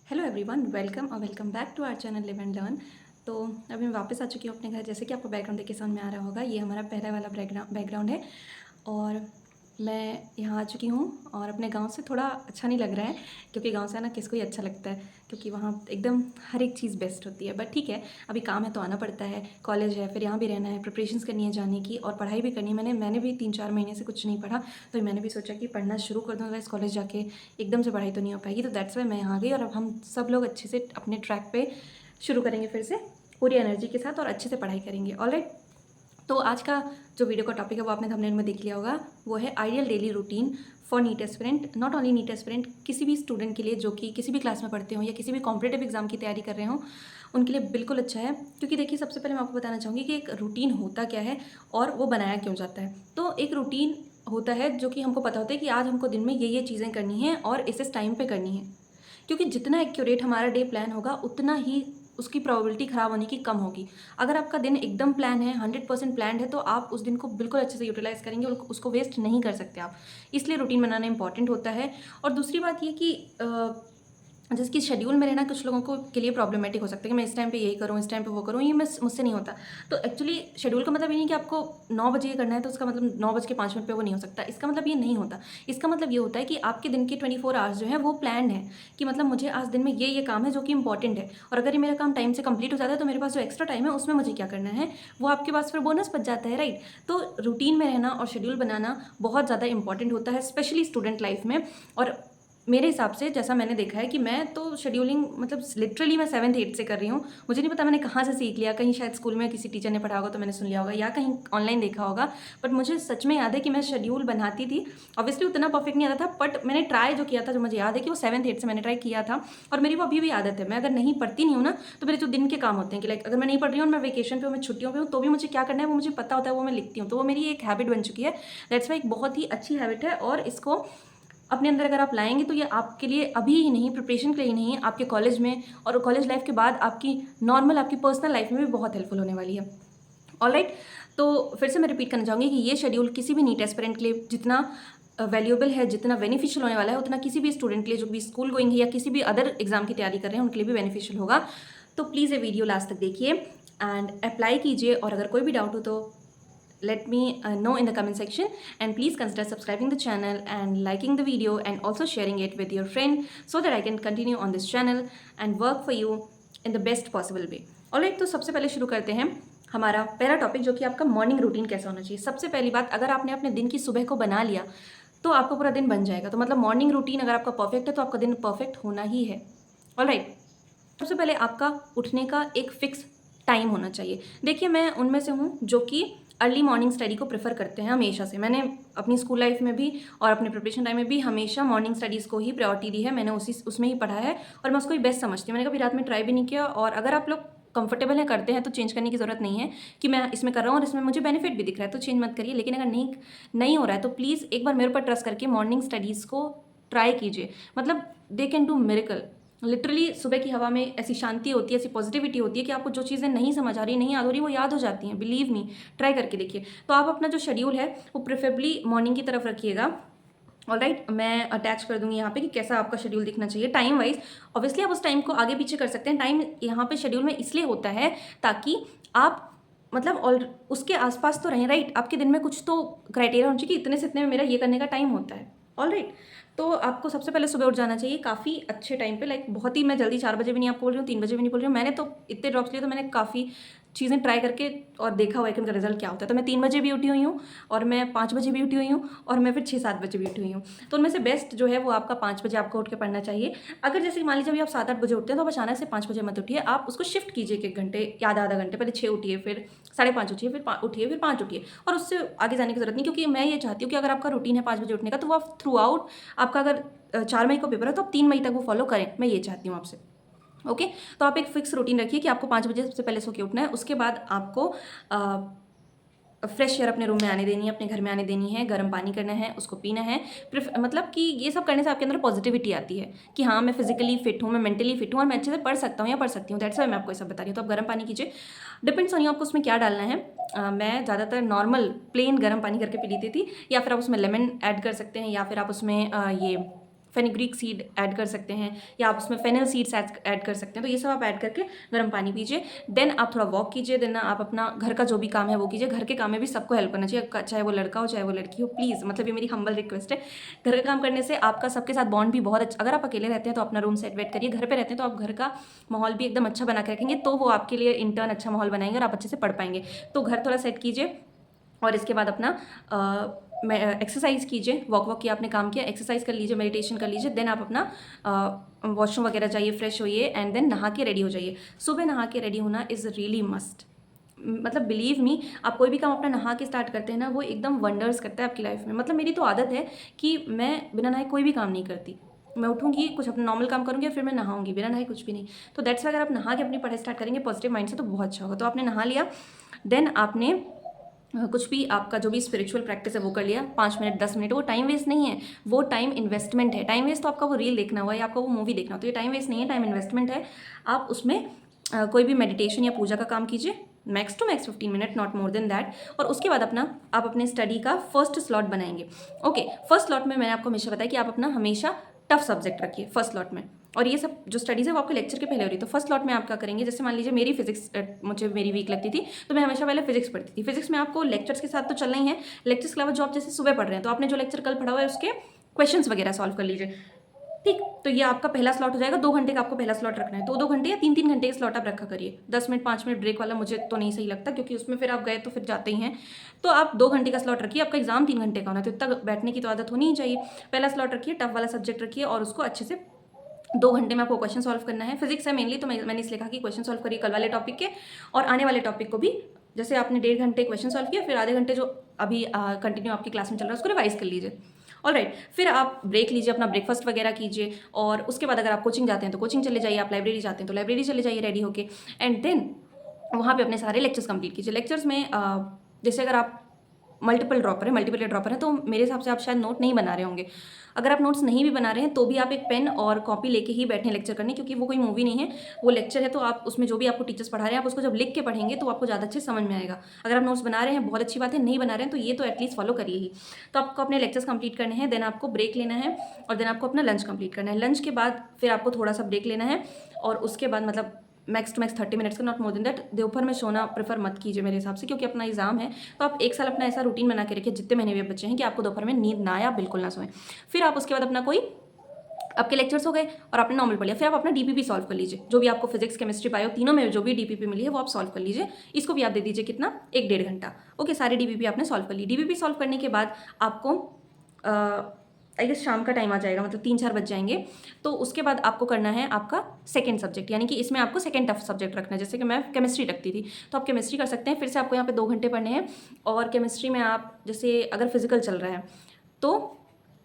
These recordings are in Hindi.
हेलो एवरीवन, वेलकम और welcome back to our channel live and learn. तो अभी मैं वापस आ चुकी हूँ अपने घर। जैसे कि आपको बैकग्राउंड देख के समझ में आ रहा होगा, ये हमारा पहला वाला बैकग्राउंड है। और मैं यहाँ आ चुकी हूँ और अपने गांव से थोड़ा अच्छा नहीं लग रहा है, क्योंकि गांव से आना किसको ही अच्छा लगता है, क्योंकि वहाँ एकदम हर एक चीज़ बेस्ट होती है। बट ठीक है, अभी काम है तो आना पड़ता है। कॉलेज है, फिर यहाँ भी रहना है, प्रिपरेशंस करनी है जाने की, और पढ़ाई भी करनी है। मैंने भी 3-4 महीने से कुछ नहीं पढ़ा, तो मैंने भी सोचा कि पढ़ना शुरू कर दूँ। वैसे कॉलेज जाके एकदम से पढ़ाई तो नहीं हो पाएगी, तो दैट्स वाई मैं यहाँ आ गई। और अब हम सब लोग अच्छे से अपने ट्रैक पे शुरू करेंगे फिर से पूरी एनर्जी के साथ, और अच्छे से पढ़ाई करेंगे। ऑलराइट, तो आज का जो वीडियो का टॉपिक है वो आपने थंबनेल में देख लिया होगा। वो है ideal daily routine for NEET aspirant. Not only NEET aspirant, किसी भी स्टूडेंट के लिए जो कि किसी भी क्लास में पढ़ते हो या किसी भी कॉम्पिटेटिव एग्जाम की तैयारी कर रहे हो, उनके लिए बिल्कुल अच्छा है। क्योंकि देखिए, सबसे पहले मैं आपको बताना चाहूँगी कि एक रूटीन होता क्या है और वो बनाया क्यों जाता है। तो एक रूटीन होता है जो कि हमको पता होता है कि आज हमको दिन में ये चीज़ें करनी है और इस टाइम पे करनी है। क्योंकि जितना एक्यूरेट हमारा डे प्लान होगा, उतना ही उसकी प्रोबेबिलिटी ख़राब होने की कम होगी। अगर आपका दिन एकदम प्लान है, 100% प्लान्ड है, तो आप उस दिन को बिल्कुल अच्छे से यूटिलाइज़ करेंगे, उसको वेस्ट नहीं कर सकते आप। इसलिए रूटीन बनाना इंपॉर्टेंट होता है। और दूसरी बात ये कि जैसे कि शेड्यूल में रहना कुछ लोगों को के लिए प्रॉब्लमेटिक हो सकता है कि मैं इस टाइम पे यही करूँ, इस टाइम पे वो करूँ, ये मुझसे नहीं होता। तो एक्चुअली शेड्यूल का मतलब ये नहीं कि आपको 9 बजे ये करना है, तो उसका मतलब 9:05 पे वो नहीं हो सकता। इसका मतलब ये नहीं होता। इसका मतलब ये होता है कि आपके दिन के 24 आवर्स जो है वो प्लान्ड है, कि मतलब मुझे आज दिन में ये काम है जो कि इंपॉर्टेंट है, और अगर ये मेरा काम टाइम से कंप्लीट हो जाता है तो मेरे पास जो एक्स्ट्रा टाइम है उसमें मुझे क्या करना है, वो आपके पास फिर बोनस बच जाता है, राइट। तो रूटीन में रहना और शेड्यूल बनाना बहुत ज़्यादा इंपॉर्टेंट होता है, स्पेशली स्टूडेंट लाइफ में। और मेरे हिसाब से जैसा मैंने देखा है कि मैं तो शेड्यूलिंग मतलब लिटरली मैं 7th 8th से कर रही हूँ। मुझे नहीं पता मैंने कहाँ से सीख लिया, कहीं शायद स्कूल में किसी टीचर ने पढ़ा होगा तो मैंने सुन लिया होगा, या कहीं ऑनलाइन देखा होगा। बट मुझे सच में याद है कि मैं शेड्यूल बनाती थी। ऑब्वियसली उतना परफेक्ट नहीं आता था, बट मैंने ट्राई जो किया था, जो मुझे याद है कि वो 7th 8th से मैंने ट्राई किया था। और मेरी वो अभी भी आदत है, मैं अगर नहीं पढ़ती नहीं हूँ ना, तो मेरे जो दिन के काम होते हैं कि लाइक अगर मैं नहीं पढ़ रही हूँ, मैं वेकेशन पे हूँ, मैं छुट्टियों पे हूँ, तो भी मुझे क्या करना है वो मुझे पता होता है, वो मैं लिखती हूँ। तो वो मेरी एक हैबिट बन चुकी है। दैट्स वाई एक बहुत ही अच्छी हैबिट है, और इसको अपने अंदर अगर आप लाएंगे तो ये आपके लिए अभी ही नहीं, प्रिपरेशन के लिए ही नहीं, आपके कॉलेज में और कॉलेज लाइफ के बाद आपकी नॉर्मल आपकी पर्सनल लाइफ में भी बहुत हेल्पफुल होने वाली है। ऑलराइट, तो फिर से मैं रिपीट करना चाहूँगी कि ये शेड्यूल किसी भी नीट एस्पिरेंट के लिए जितना वैल्यूएबल है, जितना बेनिफिशियल होने वाला है, उतना किसी भी स्टूडेंट के लिए जो भी स्कूल गोइंग है या किसी भी अदर एग्जाम की तैयारी कर रहे हैं उनके लिए भी बेनिफिशियल होगा। तो प्लीज़ ये वीडियो लास्ट तक देखिए एंड अप्लाई कीजिए, और अगर कोई भी डाउट हो तो let me know in the comment section, and please consider subscribing the channel and liking the video and also sharing it with your friend, so that I can continue on this channel and work for you in the best possible way. Alright, तो सबसे पहले शुरू करते हैं हमारा पहला टॉपिक, जो कि आपका मॉर्निंग रूटीन कैसा होना चाहिए। सबसे पहली बात, अगर आपने अपने दिन की सुबह को बना लिया तो आपका पूरा दिन बन जाएगा। तो मतलब मॉर्निंग रूटीन अगर आपका परफेक्ट है तो आपका दिन परफेक्ट होना ही है। ऑलराइट, सबसे पहले आपका उठने का एक फिक्स टाइम होना चाहिए। देखिए, मैं उनमें से हूँ जो कि अर्ली मॉर्निंग स्टडी को प्रेफर करते हैं हमेशा से। मैंने अपनी स्कूल लाइफ में भी और अपने प्रिपरेशन टाइम में भी हमेशा मॉर्निंग स्टडीज़ को ही प्रायोरिटी दी है। मैंने उसमें ही पढ़ा है और मैं उसको ही बेस्ट समझती हूँ। मैंने कभी रात में ट्राई भी नहीं किया, और अगर आप लोग कंफर्टेबल है, करते हैं, तो चेंज करने की ज़रूरत नहीं है कि मैं इसमें कर रहा हूँ और इसमें मुझे बेनिफिट भी दिख रहा है तो चेंज मत करिए। लेकिन अगर नहीं हो रहा है तो प्लीज़ एक बार मेरे ऊपर ट्रस्ट करके मॉर्निंग स्टडीज़ को ट्राई कीजिए। मतलब they can do miracle. Literally सुबह की हवा में ऐसी शांति होती है, ऐसी पॉजिटिविटी होती है कि आपको जो चीज़ें नहीं समझ आ रही, नहीं याद हो रही, वो याद हो जाती हैं। बिलीव मी, ट्राई करके देखिए। तो आप अपना जो शेड्यूल है वो प्रेफरेबली मॉर्निंग की तरफ रखिएगा। ऑलराइट, मैं अटैच कर दूंगी यहाँ पे कि कैसा आपका शेड्यूल दिखना चाहिए टाइम वाइज। ऑब्वियसली आप उस टाइम को आगे पीछे कर सकते हैं। टाइम यहाँ पे शेड्यूल में इसलिए होता है ताकि आप मतलब और उसके आसपास तो रहें, राइट। आपके दिन में कुछ तो क्राइटेरिया होना चाहिए कि इतने से इतने में मेरा ये करने का टाइम होता है। ऑलराइट, तो आपको सबसे पहले सुबह उठ जाना चाहिए काफ़ी अच्छे टाइम पे। लाइक बहुत ही मैं जल्दी 4 बजे भी नहीं आपको बोल रही हूँ, 3 बजे भी नहीं बोल रही हूँ। मैंने तो इतने ड्रॉप्स लिए तो मैंने काफ़ी चीज़ें ट्राई करके और देखा हुआ है कि उनका रिजल्ट क्या होता है। तो मैं 3 बजे भी उठी हुई हूँ, और मैं 5 बजे भी उठी हुई हूँ, और मैं फिर 6-7 बजे भी उठी हुई हूँ। तो उनमें से बेस्ट जो है वो आपका 5 बजे आपको उठ के पढ़ना चाहिए। अगर जैसे मान लीजिए अभी आप 7-8 बजे उठते हैं, तो आप अचानक से 5 बजे मत उठिए। आप उसको शिफ्ट कीजिए 1 घंटे या आधा घंटे। पहले 6 उठिए, फिर 5:30 उठिए, फिर उठिए, फिर 5 उठिए, और उससे आगे जाने की जरूरत नहीं। क्योंकि मैं ये चाहती हूँ कि अगर आपका रूटीन है 5 बजे उठने का, तो वो आप थ्रू आउट, आपका अगर 4 मई को पेपर है तो आप 3 मई तक वो फॉलो करें। मैं ये चाहती हूँ आपसे। ओके, तो आप एक फिक्स रूटीन रखिए कि आपको 5 बजे सबसे पहले सो के उठना है। उसके बाद आपको फ्रेश एयर अपने रूम में आने देनी है, अपने घर में आने देनी है, गर्म पानी करना है, उसको पीना है। मतलब कि ये सब करने से आपके अंदर पॉजिटिविटी आती है कि हाँ, मैं फिजिकली फिट हूँ, मैं मेंटली फिट हूँ, और मैं अच्छे से पढ़ सकता हूँ या पढ़ सकती हूँ। दैट्स वाई मैं आपको ये सब बता रही हूँ। तो आप गर्म पानी कीजिए। डिपेंड्स ऑन यू आपको उसमें क्या डालना है। मैं ज़्यादातर नॉर्मल प्लेन गर्म पानी करके पी लेती थी, या फिर आप उसमें लेमन ऐड कर सकते हैं, या फिर आप उसमें ये फेनिग्रीक सीड ऐड कर सकते हैं या आप उसमें फेनल सीड्स ऐड कर सकते हैं। तो ये सब आप ऐड करके गर्म पानी पीजिए। देन आप थोड़ा वॉक कीजिए। देन आप अपना घर का जो भी काम है वो कीजिए। घर के काम में भी सबको हेल्प करना चाहिए, चाहे वो लड़का हो चाहे वो लड़की हो। प्लीज़, मतलब ये मेरी हम्बल रिक्वेस्ट है। घर का काम करने से आपका सबके साथ बॉन्ड भी बहुत अच्छा। अगर आप अकेले रहते हैं तो अपना रूम सेट वेट करिए। घर पे रहते हैं तो आप घर का माहौल भी एकदम अच्छा बना के रखेंगे, तो वो आपके लिए इंटर्न अच्छा माहौल बनाएंगे और आप अच्छे से पढ़ पाएंगे। तो घर थोड़ा सेट कीजिए और इसके बाद अपना एक्सरसाइज कीजिए। वॉक किया, आपने काम किया, एक्सरसाइज कर लीजिए, मेडिटेशन कर लीजिए। देन आप अपना वॉशरूम वगैरह जाइए, फ्रेश होइए एंड देन नहा के रेडी हो जाइए। सुबह नहा के रेडी होना इज़ रियली मस्ट। मतलब बिलीव मी, आप कोई भी काम अपना नहा के स्टार्ट करते हैं ना, वो एकदम वंडर्स करता है आपकी लाइफ में। मतलब मेरी तो आदत है कि मैं बिना नहाए कोई भी काम नहीं करती। मैं उठूंगी, कुछ अपना नॉर्मल काम करूंगी और फिर मैं नहाऊंगी, बिना नहाए कुछ भी नहीं। तो दैट्स अगर आप नहा के अपनी पढ़ाई स्टार्ट करेंगे पॉजिटिव माइंड से तो बहुत अच्छा होगा। तो आपने नहा लिया, देन आपने कुछ भी आपका जो भी स्पिरिचुअल प्रैक्टिस है वो कर लिया। 5 मिनट 10 मिनट, वो टाइम वेस्ट नहीं है, वो टाइम इन्वेस्टमेंट है। टाइम वेस्ट तो आपका वो रील देखना हुआ या आपका वो मूवी देखना, तो ये टाइम वेस्ट नहीं है, टाइम इन्वेस्टमेंट है। आप उसमें कोई भी मेडिटेशन या पूजा का काम कीजिए, max to max 15 minute, not more than that. और उसके बाद आप अपने स्टडी का फर्स्ट स्लॉट बनाएंगे। ओके, फर्स्ट स्लॉट में मैंने आपको हमेशा बताया कि आप अपना हमेशा टफ सब्जेक्ट रखिए फर्स्ट स्लॉट में। और ये सब जो स्टडीज़ है वो आपके लेक्चर के पहले हो रही है। तो फर्स्ट स्लॉट में आप क्या करेंगे, जैसे मान लीजिए मेरी फिजिक्स मुझे मेरी वीक लगती थी, तो मैं हमेशा पहले फिजिक्स पढ़ती थी। फिजिक्स में आपको लेक्चर्स के साथ तो चलना ही है, लेक्चर्स के अलावा जो आप जैसे सुबह पढ़ रहे हैं तो आपने जो लेक्चर कल पढ़ा हुआ है उसके क्वेश्चंस वगैरह सॉल्व कर लीजिए। ठीक, तो ये आपका पहला स्लॉट हो जाएगा। 2 घंटे का आपको पहला स्लॉट रखना है, तो 2 घंटे या 3-3 घंटे का स्लॉट आप रखा करिए। 10 मिनट 5 मिनट ब्रेक वाला मुझे तो नहीं सही लगता, क्योंकि उसमें फिर आप गए तो फिर जाते ही हैं। तो आप 2 घंटे का स्लॉट रखिए। आपका एग्जाम 3 घंटे का होना है, तो इतना बैठने की तो आदत होनी ही चाहिए। पहला स्लॉट रखिए, टफ वाला सब्जेक्ट रखिए और उसको अच्छे से 2 घंटे में आपको क्वेश्चन सॉल्व करना है। फिजिक्स है मेनली, तो मैंने इसलिए कहा कि क्वेश्चन सॉल्व करिए कल वाले टॉपिक के, और आने वाले टॉपिक को भी। जैसे आपने 1.5 घंटे क्वेश्चन सॉल्व किया, फिर आधे घंटे जो अभी कंटिन्यू आपकी क्लास में चल रहा है उसको रिवाइज कर लीजिए। ऑलराइट, फिर आप ब्रेक लीजिए, अपना ब्रेकफास्ट वगैरह कीजिए। और उसके बाद अगर आप कोचिंग जाते हैं तो कोचिंग चले जाइए, आप लाइब्रेरी जाते हैं तो लाइब्रेरी चले जाइए रेडी होके। एंड देन वहाँ पे अपने सारे लेक्चर्स कंप्लीट कीजिए। लेक्चर्स में जैसे अगर आप मल्टीपल ड्रॉपर हैं तो मेरे हिसाब से आप शायद नोट नहीं बना रहे होंगे। अगर आप नोट्स नहीं भी बना रहे हैं तो भी आप एक पेन और कॉपी लेके ही बैठे लेक्चर करने, क्योंकि वो कोई मूवी नहीं है, वो लेक्चर है। तो आप उसमें जो भी आपको टीचर्स पढ़ा रहे हैं आप उसको जब लिख के पढ़ेंगे तो आपको ज़्यादा अच्छे समझ में आएगा। अगर आप नोट्स बना रहे हैं बहुत अच्छी बात है, नहीं बना रहे हैं तो ये तो एटलीस्ट फॉलो करिए ही। तो आपको अपने लेक्चर्स कंप्लीट करने हैं, देन आपको ब्रेक लेना है और देन आपको अपना लंच कंप्लीट करना है। लंच के बाद फिर आपको थोड़ा सा ब्रेक लेना है और उसके बाद मतलब मैक्स टू मैक्स 30 मिनट्स का, नॉट मोर देन दैट। दोपहर में सोना प्रेफर मत कीजिए मेरे हिसाब से, क्योंकि अपना एग्जाम है। तो आप एक साल अपना ऐसा रूटीन बना के रखिए जितने महीने भी बच्चे हैं कि आपको दोपहर में नींद ना आया, बिल्कुल ना सोएं। फिर आप उसके बाद अपना कोई आपके लेक्चर्स हो गए और आपने नॉर्मल पढ़ लिया, फिर आप अपना डीपीपी सॉल्व कर लीजिए। जो भी आपको फिजिक्स केमिस्ट्री बायो तीनों में जो भी डीपीपी मिली है वो आप सॉल्व कर लीजिए। इसको भी आप दे दीजिए कितना, 1-1.5 घंटा। ओके, सारे डीपीपी आपने सॉल्व कर ली। डीपीपी सॉल्व करने के बाद आपको आई गेस शाम का टाइम आ जाएगा, मतलब 3-4 बज जाएंगे। तो उसके बाद आपको करना है आपका सेकंड सब्जेक्ट, यानी कि इसमें आपको सेकंड टफ सब्जेक्ट रखना है। जैसे कि मैं केमिस्ट्री रखती थी तो आप केमिस्ट्री कर सकते हैं। फिर से आपको यहाँ पे 2 घंटे पढ़ने हैं और केमिस्ट्री में आप जैसे अगर फिजिकल चल रहा है तो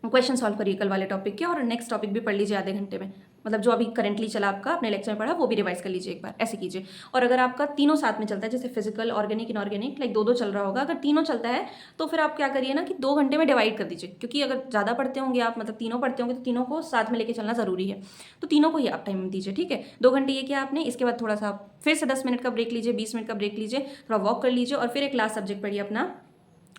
क्वेश्चन सॉल्व करिए कल वाले टॉपिक के, और नेक्स्ट टॉपिक भी पढ़ लीजिए आधे घंटे में। मतलब जो अभी करंटली चला आपका अपने लेक्चर में पढ़ा वो भी रिवाइज कर लीजिए एक बार, ऐसे कीजिए। और अगर आपका तीनों साथ में चलता है, जैसे फिजिकल ऑर्गेनिक इनऑर्गेनिक, लाइक 2-2 चल रहा होगा, अगर तीनों चलता है तो फिर आप क्या करिए ना कि 2 घंटे में डिवाइड कर दीजिए। क्योंकि अगर ज़्यादा पढ़ते होंगे आप, मतलब तीनों पढ़ते होंगे, तो तीनों को साथ में लेके चलना ज़रूरी है। तो तीनों को ही आप टाइम दीजिए, ठीक है। 2 घंटे ये किया आपने, इसके बाद थोड़ा सा फिर से 10 मिनट का ब्रेक लीजिए, 20 मिनट का ब्रेक लीजिए, थोड़ा वॉक कर लीजिए और फिर एक लास्ट सब्जेक्ट पढ़िए अपना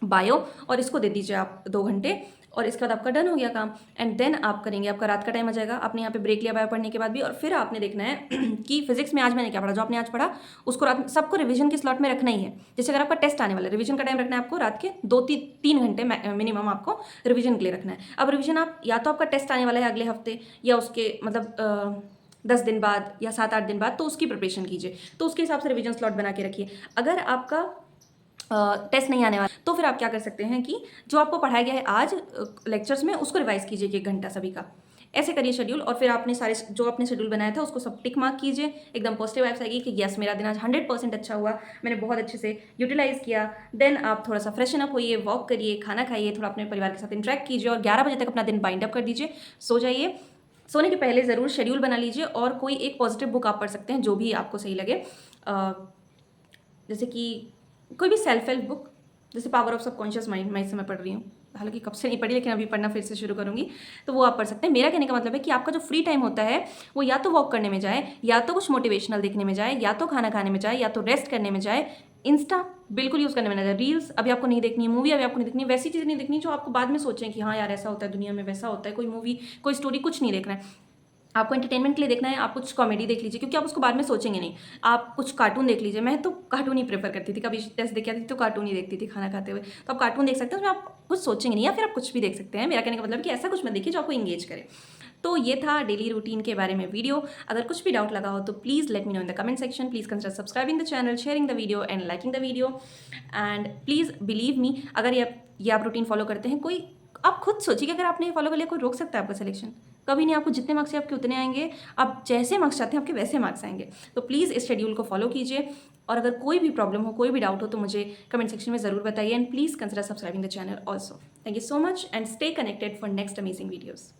बायो, और इसको दे दीजिए आप 2 घंटे। और इसके बाद आपका डन हो गया काम। एंड देन आप करेंगे, आपका रात का टाइम आ जाएगा। आपने यहाँ पे ब्रेक लिया बायो पढ़ने के बाद भी, और फिर आपने देखना है कि फिजिक्स में आज मैंने क्या पढ़ा, जो आपने आज पढ़ा उसको रात में सबको रिवीजन के स्लॉट में रखना ही है। जैसे अगर आपका टेस्ट आने वाला है, रिवीजन का टाइम रखना है आपको रात के 2-3 घंटे मिनिमम आपको रिवीजन के लिए रखना है। अब रिवीजन आप या तो आपका टेस्ट आने वाला है अगले हफ्ते या उसके मतलब 10 दिन बाद या 7-8 दिन बाद, तो उसकी प्रिपरेशन कीजिए। तो उसके हिसाब से रिवीजन स्लॉट बना के रखिए। अगर आपका टेस्ट नहीं आने वाला तो फिर आप क्या कर सकते हैं कि जो आपको पढ़ाया गया है आज लेक्चर्स में उसको रिवाइज कीजिए 1 घंटा सभी का। ऐसे करिए शेड्यूल, और फिर आपने सारे जो आपने शेड्यूल बनाया था उसको सब टिक मार्क कीजिए। एकदम पॉजिटिव वाइब्स आएगी कि यस मेरा दिन आज 100% अच्छा हुआ, मैंने बहुत अच्छे से यूटिलाइज किया। देन आप थोड़ा सा फ्रेशन अप होइए, वॉक करिए, खाना खाइए, थोड़ा अपने परिवार के साथ इंटरेक्ट कीजिए और 11 बजे तक अपना दिन बाइंड अप कर दीजिए, सो जाइए। सोने के पहले ज़रूर शेड्यूल बना लीजिए और कोई एक पॉजिटिव बुक आप पढ़ सकते हैं जो भी आपको सही लगे। जैसे कि कोई भी सेल्फ हेल्प बुक, जैसे पावर ऑफ सबकॉन्शियस माइंड मैं इस समय पढ़ रही हूँ, हालांकि कब से नहीं पढ़ी लेकिन अभी पढ़ना फिर से शुरू करूँगी, तो वो आप पढ़ सकते हैं। मेरा कहने का मतलब है कि आपका जो फ्री टाइम होता है वो या तो वॉक करने में जाए, या तो कुछ मोटिवेशनल देखने में जाए, या तो खाना खाने में जाए, या तो रेस्ट करने में जाए। इंस्टा बिल्कुल यूज़ करने में ना जाए। रील्स अभी आपको नहीं देखनी है, मूवी अभी आपको नहीं देखनी है, वैसी चीज़ें नहीं देखनी जो आपको बाद में सोचें कि हाँ यार ऐसा होता है दुनिया में, वैसा होता है, कोई मूवी, कोई स्टोरी कुछ नहीं देखना है। आपको एंटरटेनमेंट के लिए देखना है, आप कुछ कॉमेडी देख लीजिए क्योंकि आप उसको बाद में सोचेंगे नहीं। आप कुछ कार्टून देख लीजिए, मैं तो कार्टून ही प्रेफ़र करती थी, कभी टेस्ट देख के आती थी तो कार्टून ही देखती थी खाना खाते हुए। तो आप कार्टून देख सकते हैं, उसमें आप कुछ सोचेंगे नहीं या फिर आप कुछ भी देख सकते हैं। मेरा कहने का मतलब है कि ऐसा कुछ मत देखिए जो आपको एंगेज करे। तो ये था डेली रूटीन के बारे में वीडियो। अगर कुछ भी डाउट लगा हो तो please let me know in the comment section. Please consider subscribing the channel, sharing the video and liking the video. And please believe me, अगर ये आप रूटीन फॉलो करते हैं, कोई आप खुद सोचिए कि अगर आपने ये फॉलो कर लिया, कोई रोक सकता है आपका सिलेक्शन? कभी नहीं। आपको जितने मार्क्स चाहिए आपके उतने आएंगे, आप जैसे मार्क्स चाहते हैं आपके वैसे मार्क्स आएंगे। तो प्लीज़ इस शेड्यूल को फॉलो कीजिए, और अगर कोई भी प्रॉब्लम हो, कोई भी डाउट हो तो मुझे कमेंट सेक्शन में ज़रूर बताइए। And please consider subscribing the channel also. Thank you so much and stay connected for next amazing videos.